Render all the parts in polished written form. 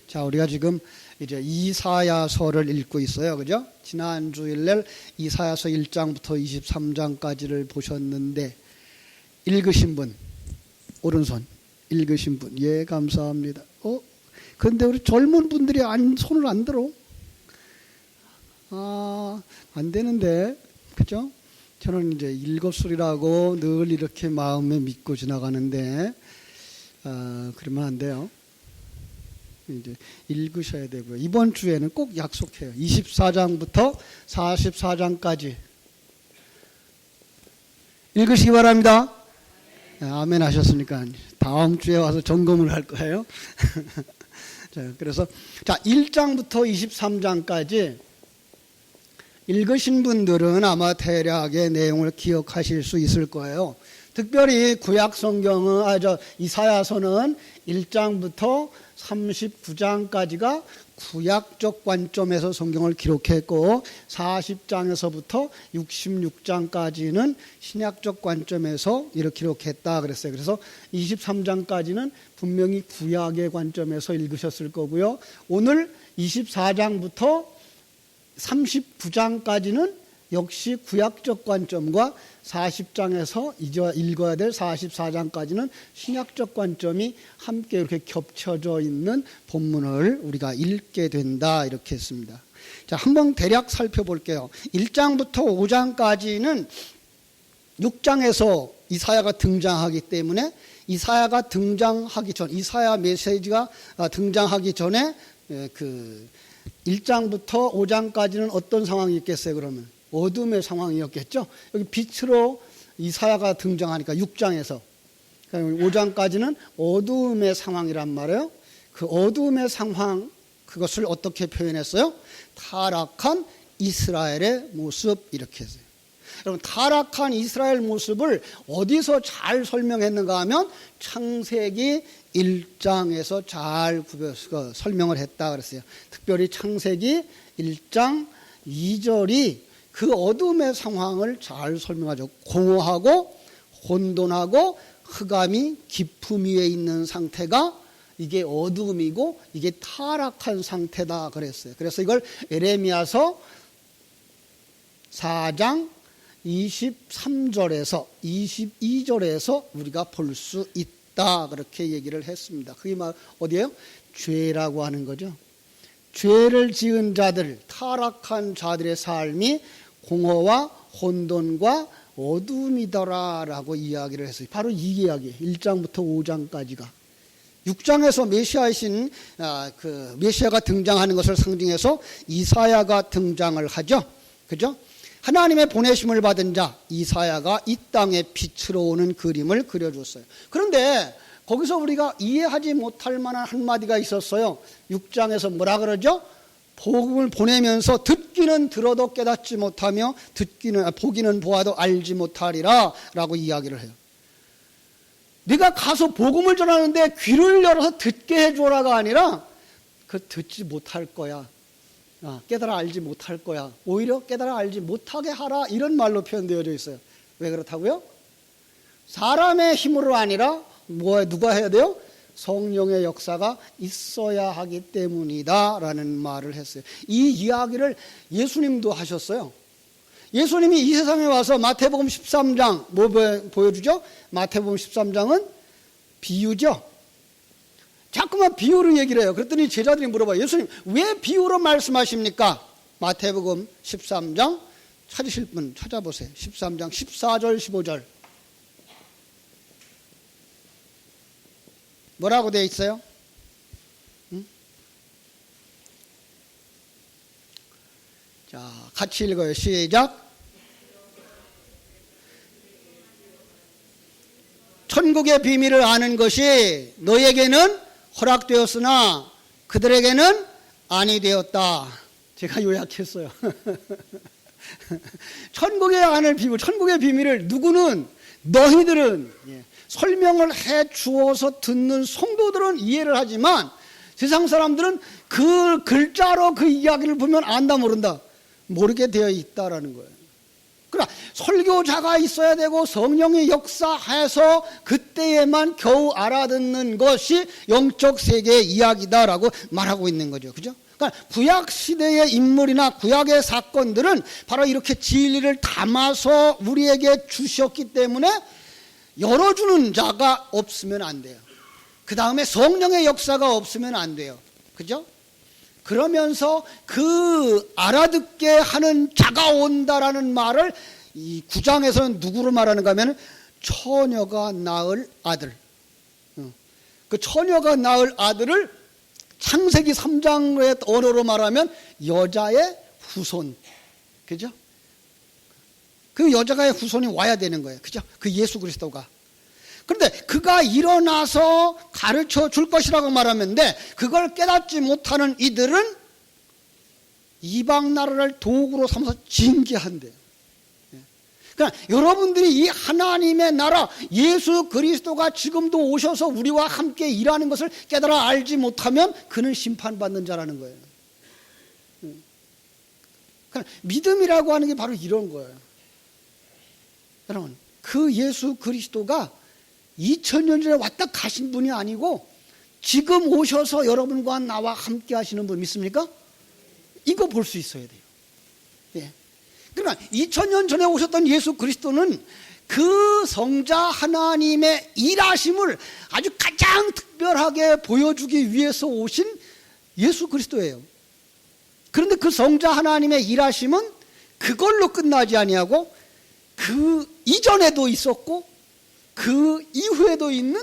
자, 우리가 지금 이제 이사야서를 읽고 있어요. 그죠? 지난 주일날 이사야서 1장부터 23장까지를 보셨는데, 읽으신 분, 오른손, 읽으신 분, 예, 감사합니다. 근데 우리 젊은 분들이 손을 안 들어. 안 되는데, 그죠? 저는 이제 읽었으리라고 늘 이렇게 마음에 믿고 지나가는데, 그러면 안 돼요. 이제 읽으셔야 되고요. 이번 주에는 꼭 약속해요. 24장부터 44장까지 읽으시기 바랍니다. 아멘 하셨으니까 다음 주에 와서 점검을 할 거예요. 자, 그래서 1장부터 23장까지 읽으신 분들은 아마 대략의 내용을 기억하실 수 있을 거예요. 특별히 구약 성경은 이사야서는 1장부터 39장까지가 구약적 관점에서 성경을 기록했고, 40장에서부터 66장까지는 신약적 관점에서 이렇게 기록했다 그랬어요. 그래서 23장까지는 분명히 구약의 관점에서 읽으셨을 거고요. 오늘 24장부터 39장까지는 역시 구약적 관점과 40장에서 읽어야 될 44장까지는 신약적 관점이 함께 이렇게 겹쳐져 있는 본문을 우리가 읽게 된다, 이렇게 했습니다. 자, 한번 대략 살펴볼게요. 1장부터 5장까지는 6장에서 이사야가 등장하기 때문에 이사야가 등장하기 전, 이사야 메시지가 등장하기 전에 그 1장부터 5장까지는 어떤 상황이 있겠어요, 그러면? 어둠의 상황이었겠죠. 여기 빛으로 이사야가 등장하니까 6장에서 5장까지는 어둠의 상황이란 말이에요. 그 어둠의 상황, 그것을 어떻게 표현했어요? 타락한 이스라엘의 모습, 이렇게 했어요. 여러분, 타락한 이스라엘 모습을 어디서 잘 설명했는가 하면 창세기 1장에서 잘 설명을 했다 그랬어요. 특별히 창세기 1장 2절이 그 어둠의 상황을 잘 설명하죠. 공허하고 혼돈하고 흑암이 깊음 위에 있는 상태가 이게 어둠이고 이게 타락한 상태다 그랬어요. 그래서 이걸 에레미야서 4장 23절에서 22절에서 우리가 볼 수 있다, 그렇게 얘기를 했습니다. 그게 어디예요? 죄라고 하는 거죠. 죄를 지은 자들, 타락한 자들의 삶이 공허와 혼돈과 어둠이더라라고 이야기를 했어요. 바로 이 이야기, 1장부터 5장까지가 6장에서 메시아이신 메시아가 등장하는 것을 상징해서 이사야가 등장을 하죠. 그죠? 하나님의 보내심을 받은 자 이사야가 이 땅에 빛으로 오는 그림을 그려줬어요. 그런데 거기서 우리가 이해하지 못할 만한 한마디가 있었어요. 6장에서 뭐라 그러죠? 복음을 보내면서 듣기는 들어도 깨닫지 못하며 보기는 보아도 알지 못하리라 라고 이야기를 해요. 네가 가서 복음을 전하는데 귀를 열어서 듣게 해줘라가 아니라 듣지 못할 거야. 깨달아 알지 못할 거야. 오히려 깨달아 알지 못하게 하라, 이런 말로 표현되어져 있어요. 왜 그렇다고요? 사람의 힘으로 아니라 누가 해야 돼요? 성령의 역사가 있어야 하기 때문이다 라는 말을 했어요. 이 이야기를 예수님도 하셨어요. 예수님이 이 세상에 와서 마태복음 13장 뭐 보여주죠? 마태복음 13장은 비유죠. 자꾸만 비유로 얘기를 해요. 그랬더니 제자들이 물어봐요. 예수님, 왜 비유로 말씀하십니까? 마태복음 13장 찾으실 분 찾아보세요. 13장 14절 15절 뭐라고 되어 있어요? 자, 같이 읽어요. 시작. 천국의 비밀을 아는 것이 너에게는 허락되었으나 그들에게는 아니 되었다. 제가 요약했어요. 천국의 비밀을 누구는, 너희들은 설명을 해 주어서 듣는 성도들은 이해를 하지만 세상 사람들은 그 글자로 그 이야기를 보면 안다 모른다, 모르게 되어 있다라는 거예요. 그러나 설교자가 있어야 되고 성령의 역사해서 그때에만 겨우 알아듣는 것이 영적 세계의 이야기다라고 말하고 있는 거죠. 그죠? 그러니까 구약 시대의 인물이나 구약의 사건들은 바로 이렇게 진리를 담아서 우리에게 주셨기 때문에 열어주는 자가 없으면 안 돼요. 그 다음에 성령의 역사가 없으면 안 돼요. 그죠? 그러면서 그 알아듣게 하는 자가 온다라는 말을 이 9장에서는 누구로 말하는가 하면 처녀가 낳을 아들. 그 처녀가 낳을 아들을 창세기 3장의 언어로 말하면 여자의 후손. 그죠? 그 여자의 후손이 와야 되는 거예요. 그죠? 그 예수 그리스도가. 그런데 그가 일어나서 가르쳐 줄 것이라고 말하는데 그걸 깨닫지 못하는 이들은 이방 나라를 도구로 삼아서 징계한대요. 그러니까 여러분들이 이 하나님의 나라 예수 그리스도가 지금도 오셔서 우리와 함께 일하는 것을 깨달아 알지 못하면 그는 심판받는 자라는 거예요. 그러니까 믿음이라고 하는 게 바로 이런 거예요. 여러분, 그 예수 그리스도가 2000년 전에 왔다 가신 분이 아니고 지금 오셔서 여러분과 나와 함께 하시는 분 믿습니까? 이거 볼 수 있어야 돼요. 예. 그러니까 2000년 전에 오셨던 예수 그리스도는 그 성자 하나님의 일하심을 아주 가장 특별하게 보여주기 위해서 오신 예수 그리스도예요. 그런데 그 성자 하나님의 일하심은 그걸로 끝나지 아니하고 그 이전에도 있었고 그 이후에도 있는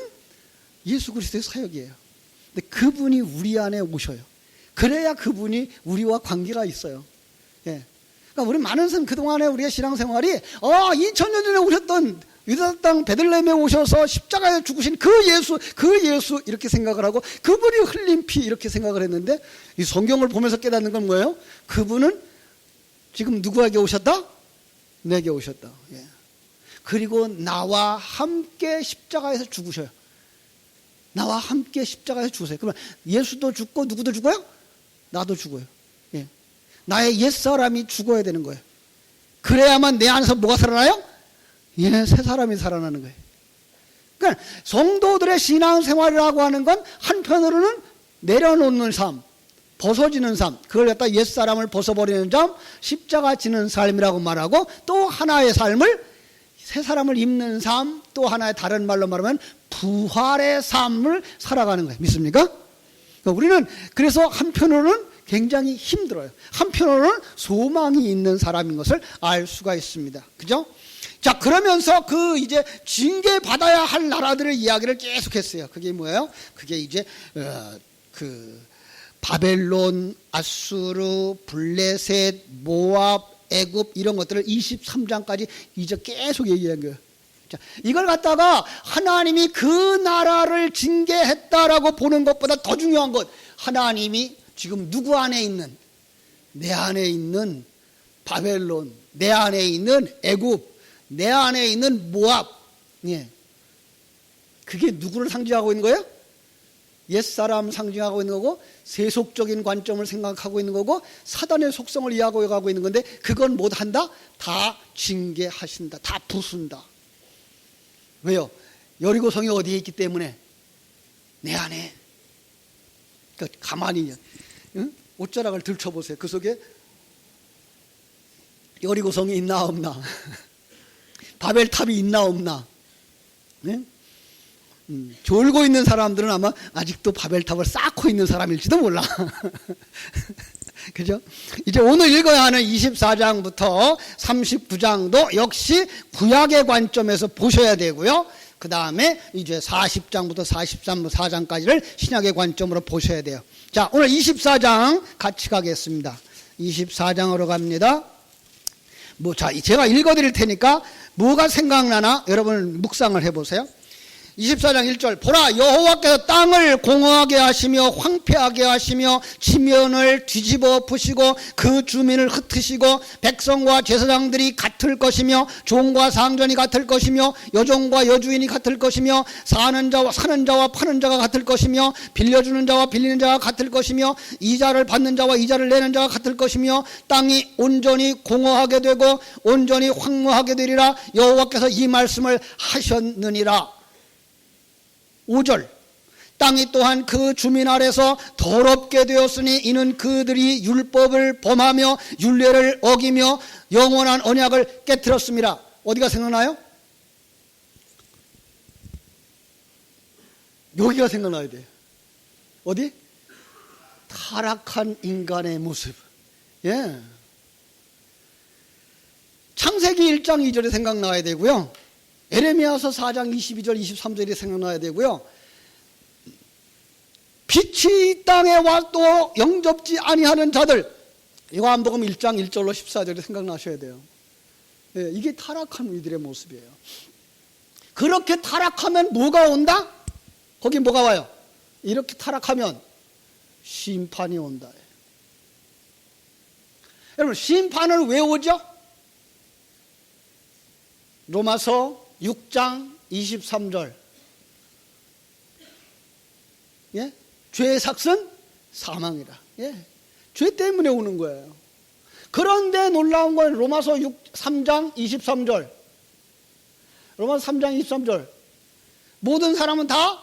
예수 그리스도의 사역이에요. 근데 그분이 우리 안에 오셔요. 그래야 그분이 우리와 관계가 있어요. 예. 그러니까 우리 많은 사람 그동안에 우리의 신앙생활이 2000년 전에 오셨던 유다 땅 베들레헴에 오셔서 십자가에 죽으신 그 예수 이렇게 생각을 하고 그분이 흘린 피 이렇게 생각을 했는데 이 성경을 보면서 깨닫는 건 뭐예요? 그분은 지금 누구에게 오셨다? 내게 오셨다. 예. 그리고 나와 함께 십자가에서 죽으셔요. 나와 함께 십자가에서 죽으세요. 그러면 예수도 죽고 누구도 죽어요? 나도 죽어요. 예. 나의 옛사람이 죽어야 되는 거예요. 그래야만 내 안에서 뭐가 살아나요? 예, 새 사람이 살아나는 거예요. 그러니까 성도들의 신앙생활이라고 하는 건 한편으로는 내려놓는 삶, 벗어지는 삶, 그걸 갖다 옛사람을 벗어버리는 삶, 십자가 지는 삶이라고 말하고 또 하나의 삶을 새 사람을 입는 삶, 또 하나의 다른 말로 말하면 부활의 삶을 살아가는 거예요. 믿습니까? 우리는 그래서 한편으로는 굉장히 힘들어요. 한편으로는 소망이 있는 사람인 것을 알 수가 있습니다. 그죠? 자, 그러면서 그 이제 징계받아야 할 나라들의 이야기를 계속했어요. 그게 뭐예요? 그게 이제 그 바벨론, 아수르, 블레셋, 모압, 애굽 이런 것들을 23장까지 이제 계속 얘기한 거예요. 자, 이걸 갖다가 하나님이 그 나라를 징계했다라고 보는 것보다 더 중요한 것, 하나님이 지금 누구 안에 있는, 내 안에 있는 바벨론, 내 안에 있는 애굽, 내 안에 있는 모압, 예. 그게 누구를 상징하고 있는 거예요? 옛사람 상징하고 있는 거고 세속적인 관점을 생각하고 있는 거고 사단의 속성을 이해하고 있는 건데 그건 못한다? 다 징계하신다. 다 부순다. 왜요? 여리고성이 어디에 있기 때문에 내 안에 그러니까 가만히 옷자락을 들춰보세요. 그 속에 여리고성이 있나 없나 바벨탑이 있나 없나 네? 졸고 있는 사람들은 아마 아직도 바벨탑을 쌓고 있는 사람일지도 몰라. 그죠? 이제 오늘 읽어야 하는 24장부터 39장도 역시 구약의 관점에서 보셔야 되고요. 그 다음에 이제 40장부터 43장까지를 신약의 관점으로 보셔야 돼요. 자, 오늘 24장 같이 가겠습니다. 24장으로 갑니다. 자, 제가 읽어드릴 테니까 뭐가 생각나나 여러분 묵상을 해보세요. 24장 1절 보라 여호와께서 땅을 공허하게 하시며 황폐하게 하시며 지면을 뒤집어 푸시고 그 주민을 흩으시고 백성과 제사장들이 같을 것이며 종과 상전이 같을 것이며 여종과 여주인이 같을 것이며 사는 자와 파는 자가 같을 것이며 빌려주는 자와 빌리는 자가 같을 것이며 이자를 받는 자와 이자를 내는 자가 같을 것이며 땅이 온전히 공허하게 되고 온전히 황무하게 되리라. 여호와께서 이 말씀을 하셨느니라. 5절 땅이 또한 그 주민 아래서 더럽게 되었으니 이는 그들이 율법을 범하며 율례를 어기며 영원한 언약을 깨트렸습니다. 어디가 생각나요? 여기가 생각나야 돼요. 어디? 타락한 인간의 모습. 예. 창세기 1장 2절이 생각나야 되고요. 에레미야서 4장 22절 23절이 생각나야 되고요. 빛이 이 땅에 와도 영접지 아니하는 자들, 요한복음 1장 1절로 14절이 생각나셔야 돼요. 예, 이게 타락한 이들의 모습이에요. 그렇게 타락하면 뭐가 온다? 거기 뭐가 와요? 이렇게 타락하면 심판이 온다. 여러분 심판은 왜 오죠? 로마서 6장 23절. 예? 죄의 삭은 사망이라. 예. 죄 때문에 오는 거예요. 그런데 놀라운 건 로마서 3장 23절. 로마서 3장 23절. 모든 사람은 다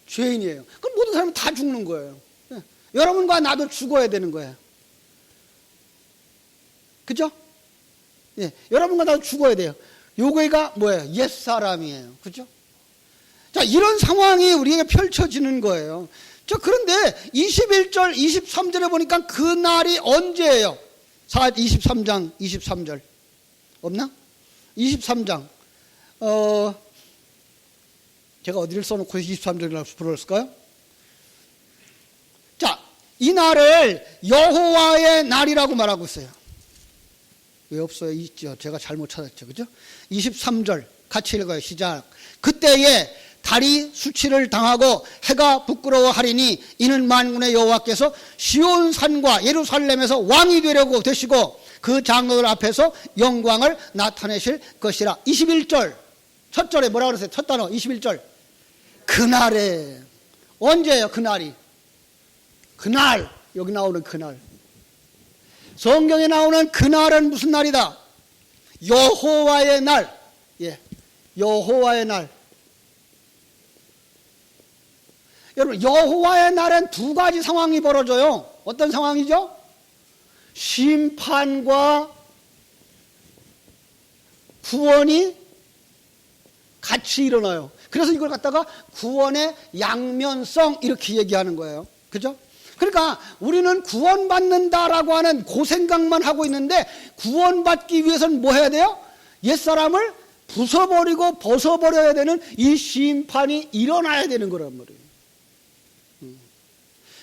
죄인이에요. 그럼 모든 사람은 다 죽는 거예요. 예. 여러분과 나도 죽어야 되는 거예요. 그죠? 예. 여러분과 나도 죽어야 돼요. 요거가 뭐예요? 옛사람이에요. 그죠? 자, 이런 상황이 우리에게 펼쳐지는 거예요. 자, 그런데 21절, 23절에 보니까 그 날이 언제예요? 23장, 23절. 없나? 23장. 제가 어디를 써놓고 23절이라고 불렀을까요? 자, 이 날을 여호와의 날이라고 말하고 있어요. 왜 없어요? 있죠. 제가 잘못 찾았죠. 그죠? 23절 같이 읽어요. 시작. 그때에 달이 수치를 당하고 해가 부끄러워하리니 이는 만군의 여호와께서 시온 산과 예루살렘에서 왕이 되려고 되시고 그 장로들 앞에서 영광을 나타내실 것이라. 21절 첫 절에 뭐라 그랬어요? 첫 단어 21절. 그날에. 언제예요? 그날이. 그날. 여기 나오는 그날. 성경에 나오는 그날은 무슨 날이다? 여호와의 날. 예, 여호와의 날. 여러분, 여호와의 날엔 두 가지 상황이 벌어져요. 어떤 상황이죠? 심판과 구원이 같이 일어나요. 그래서 이걸 갖다가 구원의 양면성 이렇게 얘기하는 거예요. 그죠? 그러니까 우리는 구원받는다라고 하는 그 생각만 하고 있는데 구원받기 위해서는 뭐 해야 돼요? 옛사람을 부숴버리고 벗어버려야 되는 이 심판이 일어나야 되는 거란 말이에요.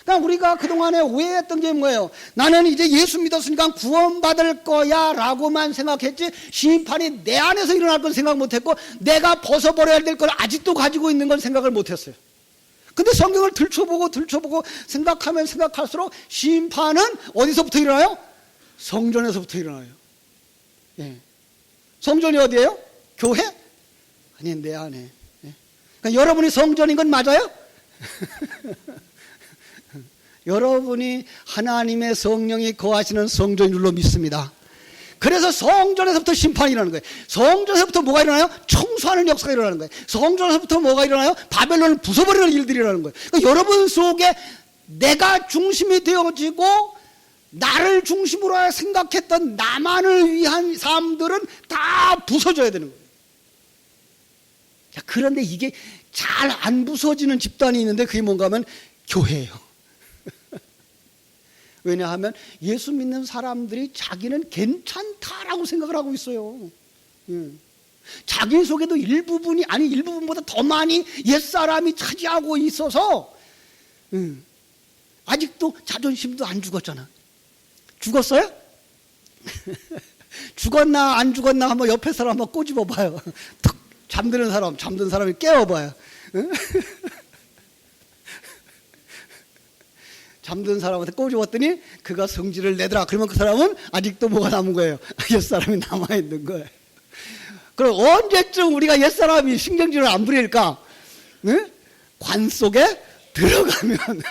그러니까 우리가 그동안에 오해했던 게 뭐예요? 나는 이제 예수 믿었으니까 구원받을 거야 라고만 생각했지 심판이 내 안에서 일어날 건 생각 못했고 내가 벗어버려야 될 걸 아직도 가지고 있는 건 생각을 못했어요. 근데 성경을 들춰보고 생각하면 생각할수록 심판은 어디서부터 일어나요? 성전에서부터 일어나요. 예. 성전이 어디예요? 교회? 아니, 내 안에. 예. 그러니까 여러분이 성전인 건 맞아요? 여러분이 하나님의 성령이 거하시는 성전인 줄로 믿습니다. 그래서 성전에서부터 심판이 일어나는 거예요. 성전에서부터 뭐가 일어나요? 청소하는 역사가 일어나는 거예요. 성전에서부터 뭐가 일어나요? 바벨론을 부숴버리는 일들이 일어나는 거예요. 그러니까 여러분 속에 내가 중심이 되어지고 나를 중심으로 생각했던 나만을 위한 삶들은 다 부서져야 되는 거예요. 자, 그런데 이게 잘 안 부서지는 집단이 있는데 그게 뭔가 하면 교회예요. 왜냐하면 예수 믿는 사람들이 자기는 괜찮다라고 생각을 하고 있어요. 자기 속에도 일부분이 아니 일부분보다 더 많이 옛사람이 차지하고 있어서 아직도 자존심도 안 죽었잖아. 죽었어요? 죽었나 안 죽었나 한번 옆에 사람 한번 꼬집어 봐요. 툭 잠드는 사람이 깨워봐요. 응? 잠든 사람한테 꼬집었더니 그가 성질을 내더라. 그러면 그 사람은 아직도 뭐가 남은 거예요? 옛사람이 남아있는 거예요. 그럼 언제쯤 우리가 옛사람이 신경질을 안 부릴까? 응? 관 속에 들어가면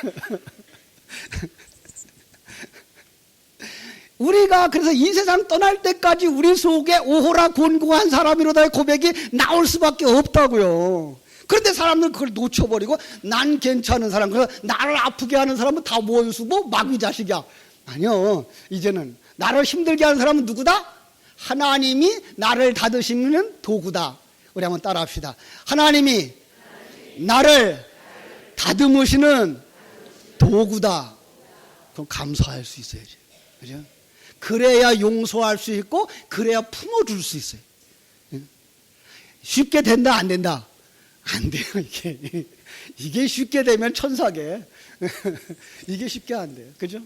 우리가 그래서 이 세상 떠날 때까지 우리 속에 오호라 곤고한 사람이로다의 고백이 나올 수밖에 없다고요. 그런데 사람들은 그걸 놓쳐버리고 난 괜찮은 사람, 그래서 나를 아프게 하는 사람은 다 원수, 뭐 마귀 자식이야. 아니요. 이제는 나를 힘들게 하는 사람은 누구다? 하나님이 나를 다드시는 도구다. 우리 한번 따라합시다. 하나님이 나를 다듬으시는 도구다. 그럼 감사할 수 있어야지. 그죠? 그래야 용서할 수 있고, 그래야 품어줄 수 있어요. 쉽게 된다, 안 된다? 안 돼요, 이게. 이게 쉽게 되면 천사계. 이게 쉽게 안 돼요. 그죠?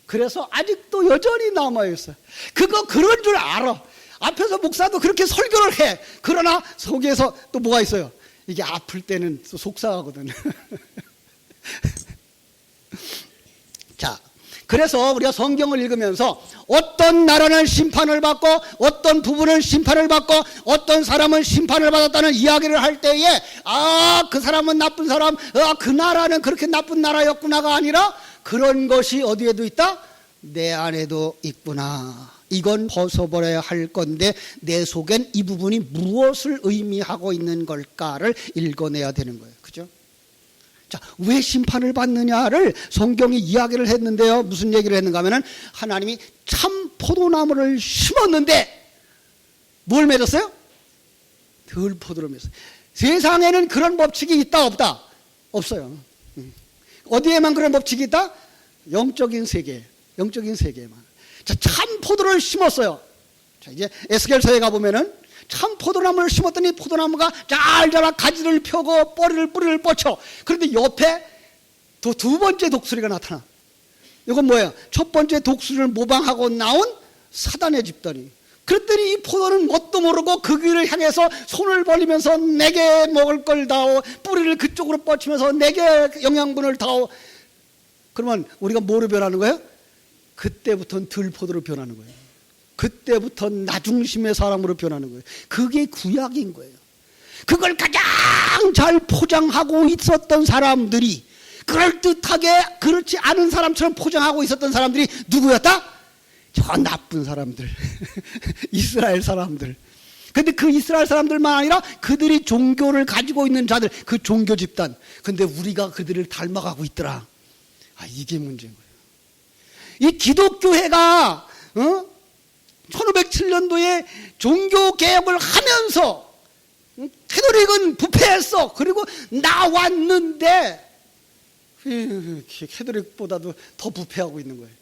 그래서 아직도 여전히 남아있어요. 그런 줄 알아. 앞에서 목사도 그렇게 설교를 해. 그러나 속에서 또 뭐가 있어요? 이게 아플 때는 또 속상하거든. 자, 그래서 우리가 성경을 읽으면서 어떤 나라는 심판을 받고 어떤 부분은 심판을 받고 어떤 사람은 심판을 받았다는 이야기를 할 때에 그 사람은 나쁜 사람, 그 나라는 그렇게 나쁜 나라였구나가 아니라 그런 것이 어디에도 있다? 내 안에도 있구나. 이건 벗어버려야 할 건데 내 속엔 이 부분이 무엇을 의미하고 있는 걸까를 읽어내야 되는 거예요. 그죠? 자, 왜 심판을 받느냐를 성경이 이야기를 했는데요. 무슨 얘기를 했는가 하면은 하나님이 참 포도나무를 심었는데 뭘 맺었어요? 덜 포도를 맺었어요. 세상에는 그런 법칙이 있다 없다? 없어요. 어디에만 그런 법칙이 있다? 영적인 세계에만. 자, 참 포도를 심었어요. 자, 이제 에스겔서에 가보면은 참 포도나무를 심었더니 포도나무가 잘 자라 가지를 펴고 뿌리를 뻗쳐. 그런데 옆에 또 두 번째 독수리가 나타나. 이건 뭐예요? 첫 번째 독수리를 모방하고 나온 사단의 집단이. 그랬더니 이 포도는 뭣도 모르고 그 길을 향해서 손을 벌리면서 내게 먹을 걸 다오, 뿌리를 그쪽으로 뻗치면서 내게 영양분을 다오. 그러면 우리가 뭐로 변하는 거예요? 그때부터는 들포도로 변하는 거예요. 그때부터 나중심의 사람으로 변하는 거예요. 그게 구약인 거예요. 그걸 가장 잘 포장하고 있었던 사람들이, 그럴듯하게 그렇지 않은 사람처럼 포장하고 있었던 사람들이 누구였다? 저 나쁜 사람들. 이스라엘 사람들. 근데 그 이스라엘 사람들만 아니라 그들이 종교를 가지고 있는 자들, 그 종교 집단. 근데 우리가 그들을 닮아가고 있더라. 이게 문제인 거예요. 이 기독교회가 1507년도에 종교개혁을 하면서 캐톨릭은 부패했어. 그리고 나왔는데 캐톨릭보다도 더 부패하고 있는 거예요.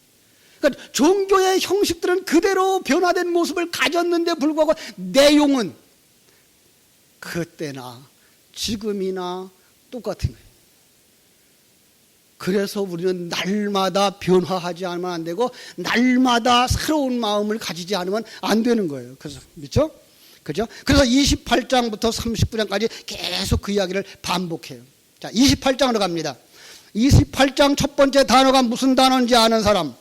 그러니까 종교의 형식들은 그대로 변화된 모습을 가졌는데 불구하고 내용은 그때나 지금이나 똑같은 거예요. 그래서 우리는 날마다 변화하지 않으면 안 되고 날마다 새로운 마음을 가지지 않으면 안 되는 거예요. 그래서 그렇죠? 그죠? 그래서 28장부터 39장까지 계속 그 이야기를 반복해요. 자, 28장으로 갑니다. 28장 첫 번째 단어가 무슨 단어인지 아는 사람?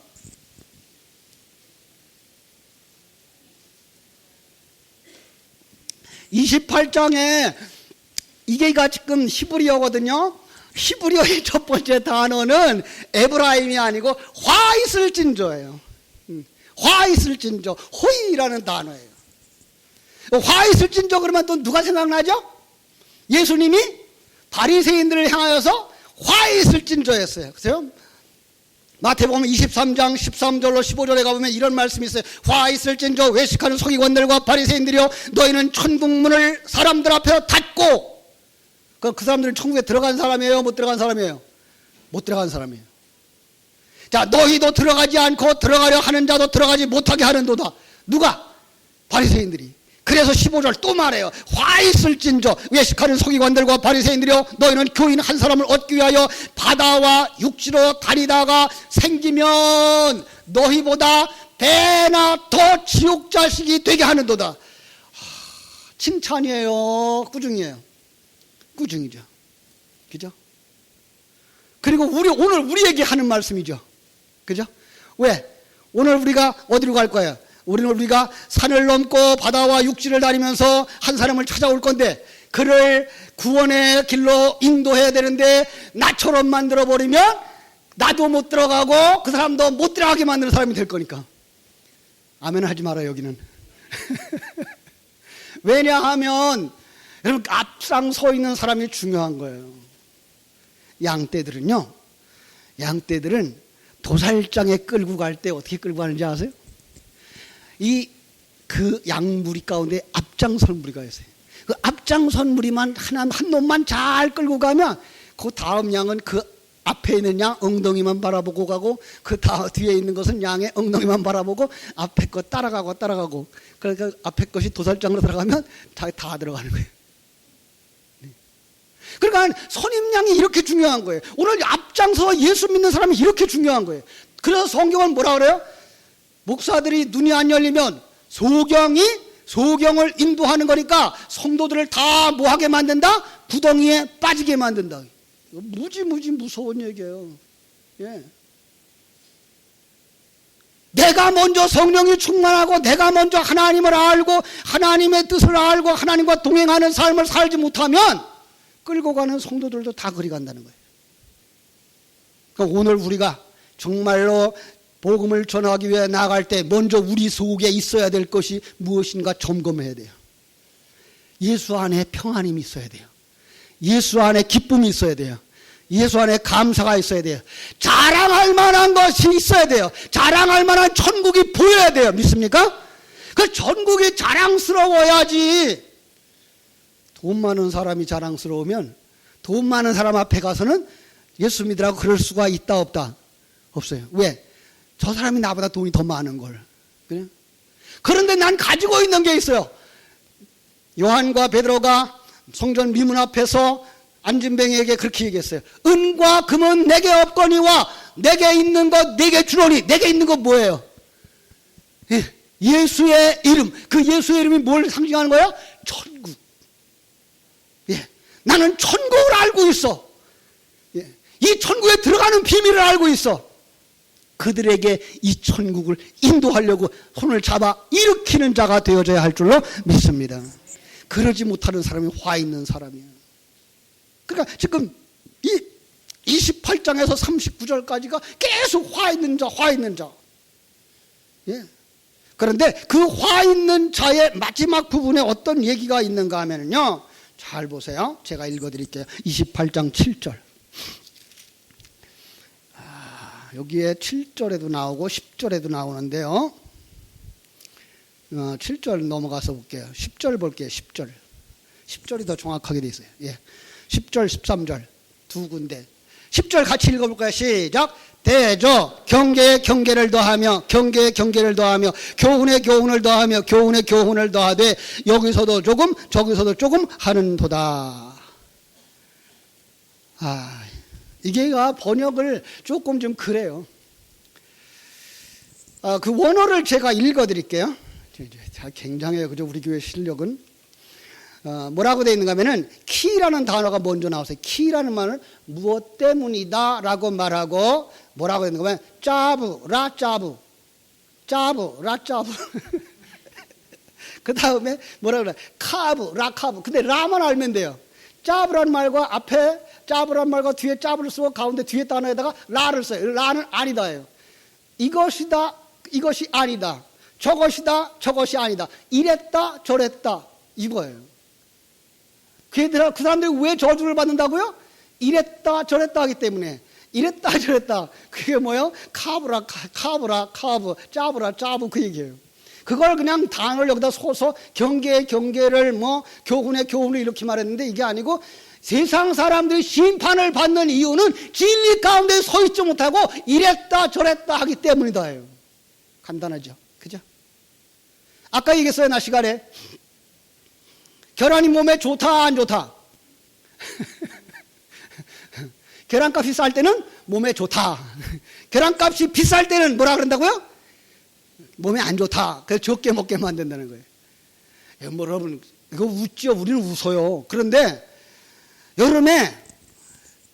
(28장에) 이게가 지금 히브리어거든요. 히브리어의 첫 번째 단어는 에브라임이 아니고 화 있을 진저예요. 화 있을 진저, 호이라는 단어예요. 화 있을 진저 그러면 또 누가 생각나죠? 예수님이 바리새인들을 향하여서 화 있을 진저였어요. 그래서 마태복음 23장 13절로 15절에 가보면 이런 말씀이 있어요. 화 있을 진저 외식하는 서기관들과 바리새인들이여, 너희는 천국문을 사람들 앞에 닫고. 그 사람들은 천국에 들어간 사람이에요? 못 들어간 사람이에요? 못 들어간 사람이에요. 자, 너희도 들어가지 않고 들어가려 하는 자도 들어가지 못하게 하는도다. 누가? 바리새인들이. 그래서 15절 또 말해요. 화 있을진저 외식하는 서기관들과 바리새인들이여, 너희는 교인 한 사람을 얻기 위하여 바다와 육지로 다니다가 생기면 너희보다 배나 더 지옥 자식이 되게 하는도다. 칭찬이에요? 꾸중이에요? 꾸중이죠. 그죠? 그리고 오늘 우리에게 하는 말씀이죠. 그죠? 왜? 오늘 우리가 어디로 갈 거예요? 우리가 산을 넘고 바다와 육지를 다니면서 한 사람을 찾아올 건데, 그를 구원의 길로 인도해야 되는데 나처럼 만들어버리면 나도 못 들어가고 그 사람도 못 들어가게 만드는 사람이 될 거니까. 아멘 하지 마라 여기는. 왜냐하면 여러분, 앞장 서 있는 사람이 중요한 거예요. 양떼들은요, 양떼들은 도살장에 끌고 갈 때 어떻게 끌고 가는지 아세요? 그 양무리 가운데 앞장선 무리가 있어요. 그 앞장선 무리만 한 놈만 잘 끌고 가면 그 다음 양은 그 앞에 있는 양 엉덩이만 바라보고 가고, 그 뒤에 있는 것은 양의 엉덩이만 바라보고 앞에 거 따라가고 그러니까 앞에 것이 도살장으로 들어가면 다 들어가는 거예요. 그러니까 선임양이 이렇게 중요한 거예요. 오늘 앞장서 예수 믿는 사람이 이렇게 중요한 거예요. 그래서 성경은 뭐라 그래요? 목사들이 눈이 안 열리면 소경을 인도하는 거니까 성도들을 다 뭐하게 만든다? 구덩이에 빠지게 만든다. 무지 무서운 얘기예요. 예. 내가 먼저 성령이 충만하고 내가 먼저 하나님을 알고 하나님의 뜻을 알고 하나님과 동행하는 삶을 살지 못하면 끌고 가는 성도들도 다 그리 간다는 거예요. 그러니까 오늘 우리가 정말로 복음을 전하기 위해 나아갈 때 먼저 우리 속에 있어야 될 것이 무엇인가 점검해야 돼요. 예수 안에 평안이 있어야 돼요. 예수 안에 기쁨이 있어야 돼요. 예수 안에 감사가 있어야 돼요. 자랑할 만한 것이 있어야 돼요. 자랑할 만한 천국이 보여야 돼요. 믿습니까? 그 천국이 자랑스러워야지. 돈 많은 사람이 자랑스러우면 돈 많은 사람 앞에 가서는 예수 믿으라고 그럴 수가 있다 없다? 없어요. 왜? 저 사람이 나보다 돈이 더 많은 걸. 그래? 그런데 난 가지고 있는 게 있어요. 요한과 베드로가 성전 미문 앞에서 안진뱅이에게 그렇게 얘기했어요. 은과 금은 내게 없거니와 내게 있는 것 내게 주노니. 내게 있는 것 뭐예요? 예수의 이름. 그 예수의 이름이 뭘 상징하는 거야? 천국. 예. 나는 천국을 알고 있어. 예. 이 천국에 들어가는 비밀을 알고 있어. 그들에게 이 천국을 인도하려고 손을 잡아 일으키는 자가 되어져야 할 줄로 믿습니다. 그러지 못하는 사람이 화 있는 사람이에요. 그러니까 지금 이 28장에서 39절까지가 계속 화 있는 자. 예. 그런데 그 화 있는 자의 마지막 부분에 어떤 얘기가 있는가 하면요. 잘 보세요. 제가 읽어드릴게요. 28장 7절. 여기에 7절에도 나오고 10절에도 나오는데요. 7절 넘어가서 볼게요. 10절 볼게요. 10절. 10절이 더 정확하게 돼 있어요. 예. 10절, 13절 두 군데. 10절 같이 읽어볼까요? 시작. 대저 경계에 경계를 더하며 경계에 경계를 더하며 교훈에 교훈을 더하며 교훈에 교훈을 더하되 여기서도 조금 저기서도 조금 하는도다. 이게 번역을 조금 좀 그래요. 그 원어를 제가 읽어드릴게요. 굉장해요. 그죠? 우리 교회 실력은. 뭐라고 되어 있는가 하면은 키라는 단어가 먼저 나왔어요. 키라는 말은 무엇 때문이다 라고 말하고 뭐라고 되어 있는가 하면 짜부 그 다음에 뭐라고 그래? 카브. 근데 라만 알면 돼요. 짜부라는 말과 앞에 짜부라는 말과 뒤에 짜부를 쓰고 가운데 뒤에 단어에다가 라를 써요. 라는 아니다예요. 이것이다, 이것이 아니다. 저것이다, 저것이 아니다. 이랬다, 저랬다. 이거예요. 그 사람들이 왜 저주를 받는다고요? 이랬다, 저랬다 하기 때문에. 이랬다, 저랬다. 그게 뭐예요? 카브, 짜부 그 얘기예요. 그걸 그냥 단어를 여기다 써서 경계를 교훈의 교훈을 이렇게 말했는데 이게 아니고 세상 사람들이 심판을 받는 이유는 진리 가운데 서 있지 못하고 이랬다 저랬다 하기 때문이다예요. 간단하죠. 그죠? 아까 얘기했어요. 나 시간에. 계란이 몸에 좋다 안 좋다? 계란값이 쌀 때는 몸에 좋다. 계란값이 비쌀 때는 뭐라 그런다고요? 몸에 안 좋다. 그래서 적게 먹게 만든다는 거예요. 여러분 이거 웃죠. 우리는 웃어요. 그런데 여름에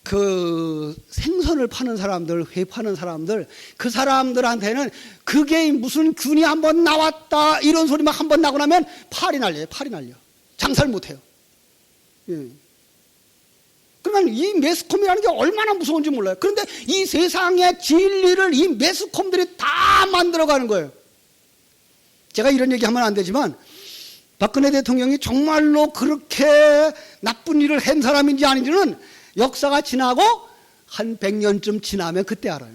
그 생선을 파는 사람들, 회 파는 사람들, 그 사람들한테는 그게 무슨 균이 한번 나왔다 이런 소리만 한번 나고 나면 팔이 날려요. 팔이 날려. 장사를 못해요. 예. 그러면 이 매스컴이라는 게 얼마나 무서운지 몰라요. 그런데 이 세상의 진리를 이 매스컴들이 다 만들어가는 거예요. 제가 이런 얘기하면 안 되지만 박근혜 대통령이 정말로 그렇게 나쁜 일을 한 사람인지 아닌지는 역사가 지나고 한 100년쯤 지나면 그때 알아요.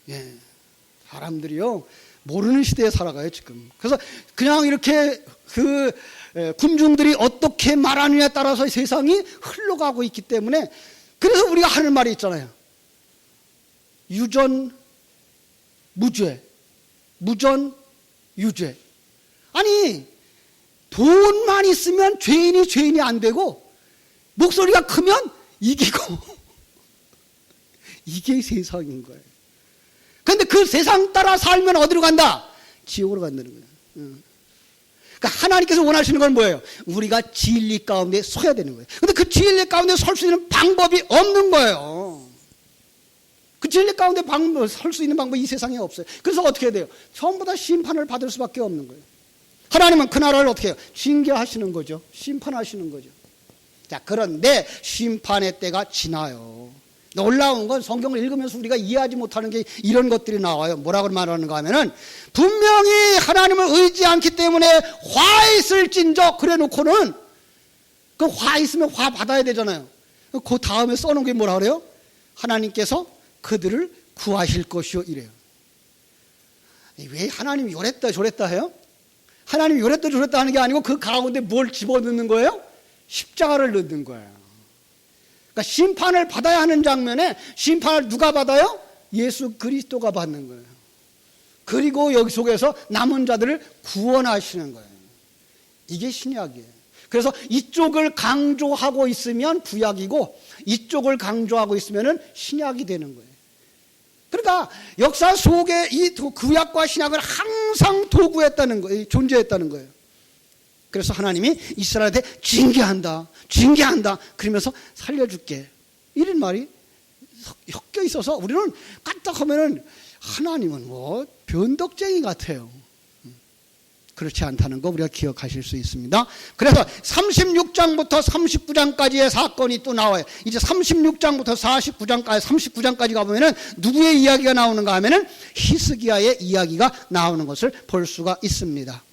예. 사람들이요, 모르는 시대에 살아가요, 지금. 그래서 그냥 이렇게 군중들이 어떻게 말하느냐에 따라서 세상이 흘러가고 있기 때문에 그래서 우리가 하는 말이 있잖아요. 유전, 무죄. 무전, 유죄. 아니, 돈만 있으면 죄인이 안 되고 목소리가 크면 이기고 이게 세상인 거예요. 그런데 그 세상 따라 살면 어디로 간다? 지옥으로 간다는 거예요. 그러니까 하나님께서 원하시는 건 뭐예요? 우리가 진리 가운데 서야 되는 거예요. 그런데 그 진리 가운데 설 수 있는 방법이 없는 거예요. 그 진리 가운데 설 수 있는 방법이 이 세상에 없어요. 그래서 어떻게 해야 돼요? 전부 다 심판을 받을 수밖에 없는 거예요. 하나님은 그 나라를 어떻게 해요? 징계하시는 거죠. 심판하시는 거죠. 자, 그런데 심판의 때가 지나요. 놀라운 건 성경을 읽으면서 우리가 이해하지 못하는 게 이런 것들이 나와요. 뭐라고 말하는가 하면은 분명히 하나님을 의지 않기 때문에 화 있을진저 그래 놓고는 그 화 있으면 화 받아야 되잖아요. 그 다음에 써놓은 게 뭐라 그래요? 하나님께서 그들을 구하실 것이요 이래요. 왜 하나님이 요랬다 저랬다 해요? 하나님이 요랬다 저랬다 하는 게 아니고 그 가운데 뭘 집어넣는 거예요? 십자가를 넣는 거예요. 그러니까 심판을 받아야 하는 장면에 심판을 누가 받아요? 예수 그리스도가 받는 거예요. 그리고 여기 속에서 남은 자들을 구원하시는 거예요. 이게 신약이에요. 그래서 이쪽을 강조하고 있으면 구약이고 이쪽을 강조하고 있으면 신약이 되는 거예요. 그러니까 역사 속에 이 구약과 신약을 항상 도구했다는 거예요. 존재했다는 거예요. 그래서 하나님이 이스라엘한테 징계한다. 그러면서 살려줄게. 이런 말이 섞여 있어서 우리는 까딱하면은 하나님은 뭐 변덕쟁이 같아요. 그렇지 않다는 거 우리가 기억하실 수 있습니다. 그래서 36장부터 39장까지의 사건이 또 나와요. 이제 36장부터 39장까지 가보면은 누구의 이야기가 나오는가 하면은 히스기야의 이야기가 나오는 것을 볼 수가 있습니다.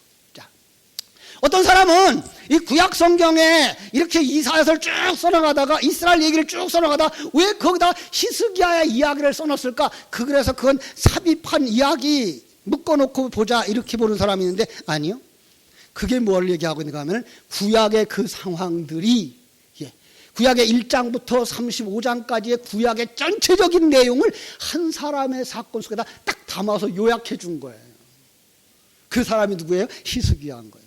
어떤 사람은 이 구약 성경에 이렇게 이사야서를 쭉 써나가다가 이스라엘 얘기를 쭉 써나가다 왜 거기다 히스기야의 이야기를 써놨을까? 그래서 그건 삽입한 이야기 묶어놓고 보자 이렇게 보는 사람이 있는데 아니요. 그게 뭘 얘기하고 있는가 하면 구약의 그 상황들이 구약의 1장부터 35장까지의 구약의 전체적인 내용을 한 사람의 사건 속에다 딱 담아서 요약해 준 거예요. 그 사람이 누구예요? 히스기야인 거예요.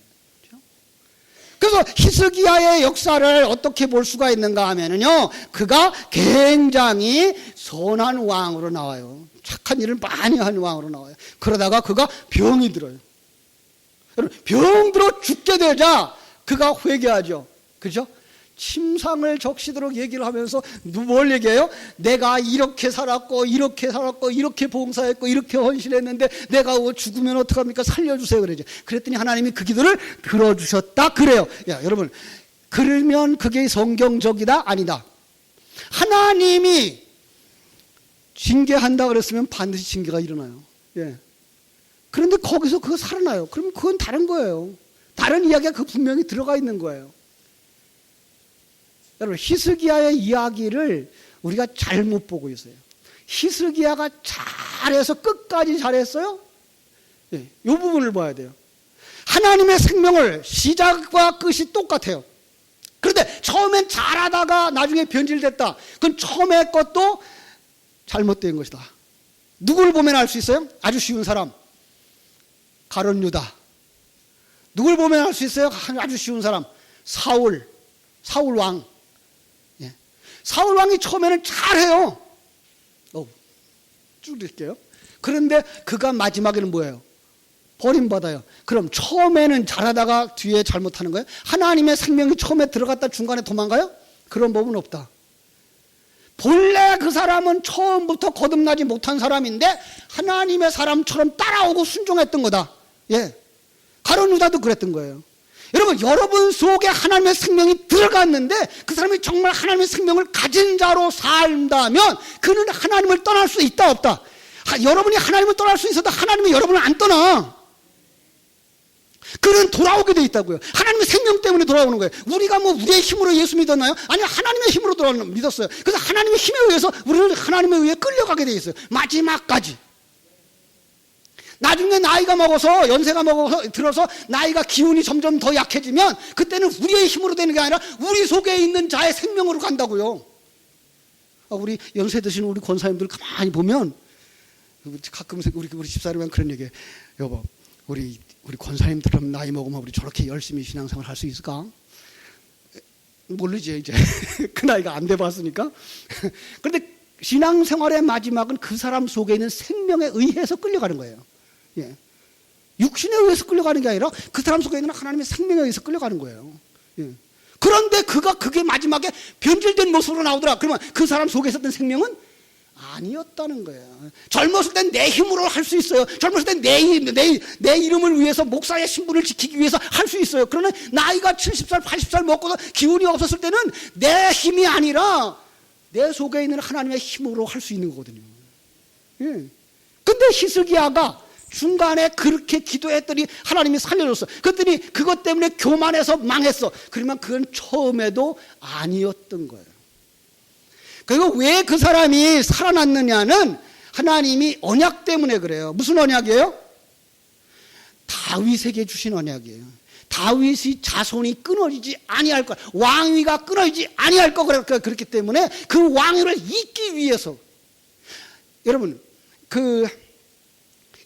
그래서 히스기야의 역사를 어떻게 볼 수가 있는가 하면은요, 그가 굉장히 선한 왕으로 나와요. 착한 일을 많이 하는 왕으로 나와요. 그러다가 그가 병이 들어요. 병 들어 죽게 되자 그가 회개하죠. 그죠? 침상을 적시도록 얘기를 하면서 뭘 얘기해요? 내가 이렇게 살았고 이렇게 봉사했고 이렇게 헌신했는데 내가 죽으면 어떡합니까? 살려주세요 그러죠. 그랬더니 하나님이 그 기도를 들어주셨다 그래요. 야, 여러분, 그러면 그게 성경적이다? 아니다. 하나님이 징계한다 그랬으면 반드시 징계가 일어나요. 예. 그런데 거기서 그거 살아나요. 그러면 그건 다른 거예요. 다른 이야기가 그 분명히 들어가 있는 거예요. 여러분, 히스기야의 이야기를 우리가 잘못 보고 있어요. 히스기야가 잘해서 끝까지 잘했어요? 네, 이 부분을 봐야 돼요. 하나님의 생명을 시작과 끝이 똑같아요. 그런데 처음엔 잘하다가 나중에 변질됐다. 그건 처음의 것도 잘못된 것이다. 누굴 보면 알 수 있어요? 아주 쉬운 사람. 가룟 유다. 누굴 보면 알 수 있어요? 아주 쉬운 사람. 사울 왕. 사울 왕이 처음에는 잘해요. 쭉 드릴게요. 그런데 그가 마지막에는 뭐예요? 버림받아요. 그럼 처음에는 잘하다가 뒤에 잘못하는 거예요? 하나님의 생명이 처음에 들어갔다 중간에 도망가요? 그런 법은 없다. 본래 그 사람은 처음부터 거듭나지 못한 사람인데 하나님의 사람처럼 따라오고 순종했던 거다. 예. 가룟 유다도 그랬던 거예요. 여러분 속에 하나님의 생명이 들어갔는데 그 사람이 정말 하나님의 생명을 가진 자로 산다면 그는 하나님을 떠날 수 있다 없다? 여러분이 하나님을 떠날 수 있어도 하나님이 여러분을 안 떠나. 그는 돌아오게 돼 있다고요. 하나님의 생명 때문에 돌아오는 거예요. 우리가 우리의 힘으로 예수 믿었나요? 아니, 하나님의 힘으로 믿었어요. 그래서 하나님의 힘에 의해서 우리는 하나님에 의해 끌려가게 돼 있어요. 마지막까지. 나중에 나이가 먹어서 연세가 들어서 나이가 기운이 점점 더 약해지면 그때는 우리의 힘으로 되는 게 아니라 우리 속에 있는 자의 생명으로 간다고요. 우리 연세 드시는 우리 권사님들 가만히 보면 가끔 우리 집사람이랑 그런 얘기해요. 여보, 우리 권사님들은 나이 먹으면 우리 저렇게 열심히 신앙생활 할 수 있을까? 모르지 이제 그 나이가 안 돼봤으니까. 그런데 신앙생활의 마지막은 그 사람 속에 있는 생명에 의해서 끌려가는 거예요. 예. 육신에 의해서 끌려가는 게 아니라 그 사람 속에 있는 하나님의 생명에 의해서 끌려가는 거예요. 예. 그런데 그게 마지막에 변질된 모습으로 나오더라. 그러면 그 사람 속에 있었던 생명은 아니었다는 거예요. 젊었을 땐 내 힘으로 할 수 있어요. 젊었을 땐 내 이름을 위해서 목사의 신분을 지키기 위해서 할 수 있어요. 그러나 나이가 70살, 80살 먹고도 기운이 없었을 때는 내 힘이 아니라 내 속에 있는 하나님의 힘으로 할 수 있는 거거든요. 예. 근데 히스기야가 중간에 그렇게 기도했더니 하나님이 살려줬어. 그랬더니 그것 때문에 교만해서 망했어. 그러면 그건 처음에도 아니었던 거예요. 그리고 왜 그 사람이 살아났느냐는 하나님이 언약 때문에 그래요. 무슨 언약이에요? 다윗에게 주신 언약이에요. 다윗이 자손이 끊어지지 아니할 것, 왕위가 끊어지지 아니할 것. 그렇기 때문에 그 왕위를 잇기 위해서. 여러분,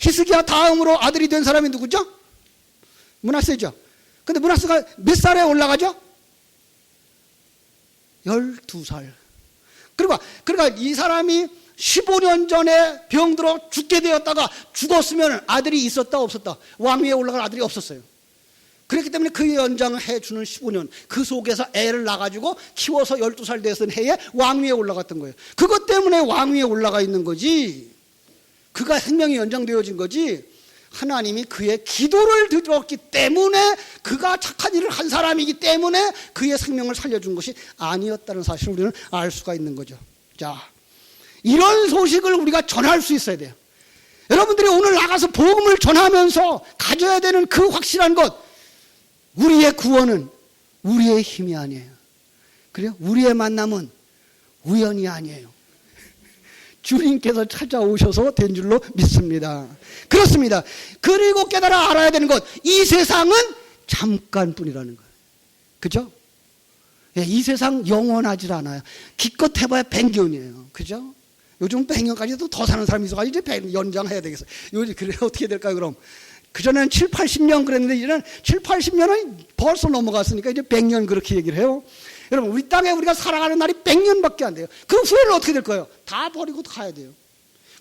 히스기야 다음으로 아들이 된 사람이 누구죠? 므낫세죠. 근데 므낫세가 몇 살에 올라가죠? 12살. 그러니까 이 사람이 15년 전에 병들어 죽게 되었다가 죽었으면 아들이 있었다 없었다? 왕위에 올라갈 아들이 없었어요. 그렇기 때문에 그 연장해 주는 15년 그 속에서 애를 낳아가지고 키워서 12살 됐은 해에 왕위에 올라갔던 거예요. 그것 때문에 왕위에 올라가 있는 거지. 그가 생명이 연장되어진 거지. 하나님이 그의 기도를 들었기 때문에 그가 착한 일을 한 사람이기 때문에 그의 생명을 살려준 것이 아니었다는 사실을 우리는 알 수가 있는 거죠. 자, 이런 소식을 우리가 전할 수 있어야 돼요. 여러분들이 오늘 나가서 복음을 전하면서 가져야 되는 그 확실한 것, 우리의 구원은 우리의 힘이 아니에요. 그래요? 우리의 만남은 우연이 아니에요. 주님께서 찾아오셔서 된 줄로 믿습니다. 그렇습니다. 그리고 깨달아 알아야 되는 것, 이 세상은 잠깐뿐이라는 거예요. 그죠? 예, 이 세상 영원하지 않아요. 기껏 해봐야 100년이에요. 그죠? 요즘 100년까지도 더 사는 사람이 있어가지고 이제 100년 연장해야 되겠어요. 요즘 그래 어떻게 될까요, 그럼? 그전에는 7, 80년 그랬는데 이제는 7, 80년은 벌써 넘어갔으니까 이제 100년 그렇게 얘기를 해요. 여러분, 우리 땅에 우리가 살아가는 날이 100년밖에 안 돼요. 그 후에는 어떻게 될 거예요? 다 버리고 가야 돼요.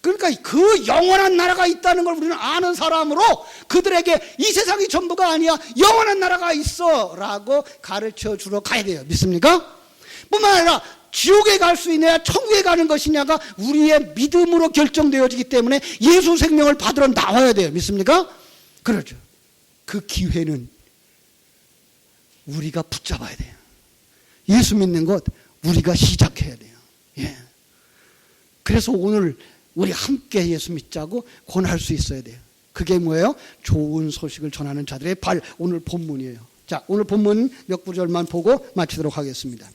그러니까 그 영원한 나라가 있다는 걸 우리는 아는 사람으로 그들에게 이 세상이 전부가 아니야, 영원한 나라가 있어 라고 가르쳐 주러 가야 돼요. 믿습니까? 뿐만 아니라 지옥에 갈 수 있느냐 천국에 가는 것이냐가 우리의 믿음으로 결정되어지기 때문에 예수 생명을 받으러 나와야 돼요. 믿습니까? 그렇죠. 그 기회는 우리가 붙잡아야 돼요. 예수 믿는 것 우리가 시작해야 돼요. 예. 그래서 오늘 우리 함께 예수 믿자고 권할 수 있어야 돼요. 그게 뭐예요? 좋은 소식을 전하는 자들의 발. 오늘 본문이에요. 자, 오늘 본문 몇 구절만 보고 마치도록 하겠습니다.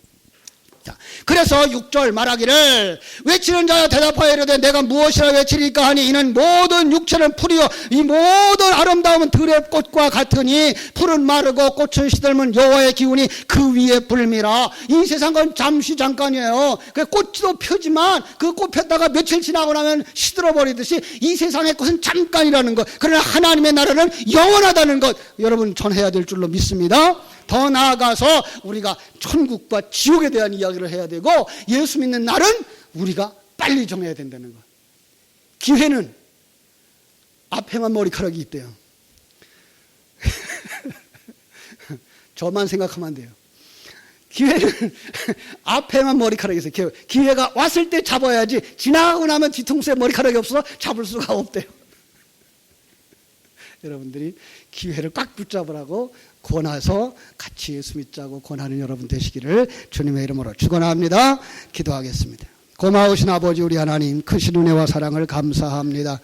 자, 그래서 6절 말하기를 외치는 자여 대답하여 이르되 내가 무엇이라 외치리까 하니 이는 모든 육체는 풀이요 이 모든 아름다움은 들의 꽃과 같으니 풀은 마르고 꽃은 시들면 여호와의 기운이 그 위에 불미라. 이 세상은 잠시 잠깐이에요. 꽃도 펴지만 그 꽃 폈다가 며칠 지나고 나면 시들어버리듯이 이 세상의 꽃은 잠깐이라는 것. 그러나 하나님의 나라는 영원하다는 것 여러분 전해야 될 줄로 믿습니다. 더 나아가서 우리가 천국과 지옥에 대한 이야기를 해야 되고 예수 믿는 날은 우리가 빨리 정해야 된다는 것. 기회는 앞에만 머리카락이 있대요. 저만 생각하면 안 돼요. 기회는 앞에만 머리카락이 있어요. 기회가 왔을 때 잡아야지 지나가고 나면 뒤통수에 머리카락이 없어서 잡을 수가 없대요. 여러분들이 기회를 꽉 붙잡으라고 권해서 같이 예수 믿자고 권하는 여러분 되시기를 주님의 이름으로 축원합니다. 기도하겠습니다. 고마우신 아버지 우리 하나님, 크신 은혜와 사랑을 감사합니다.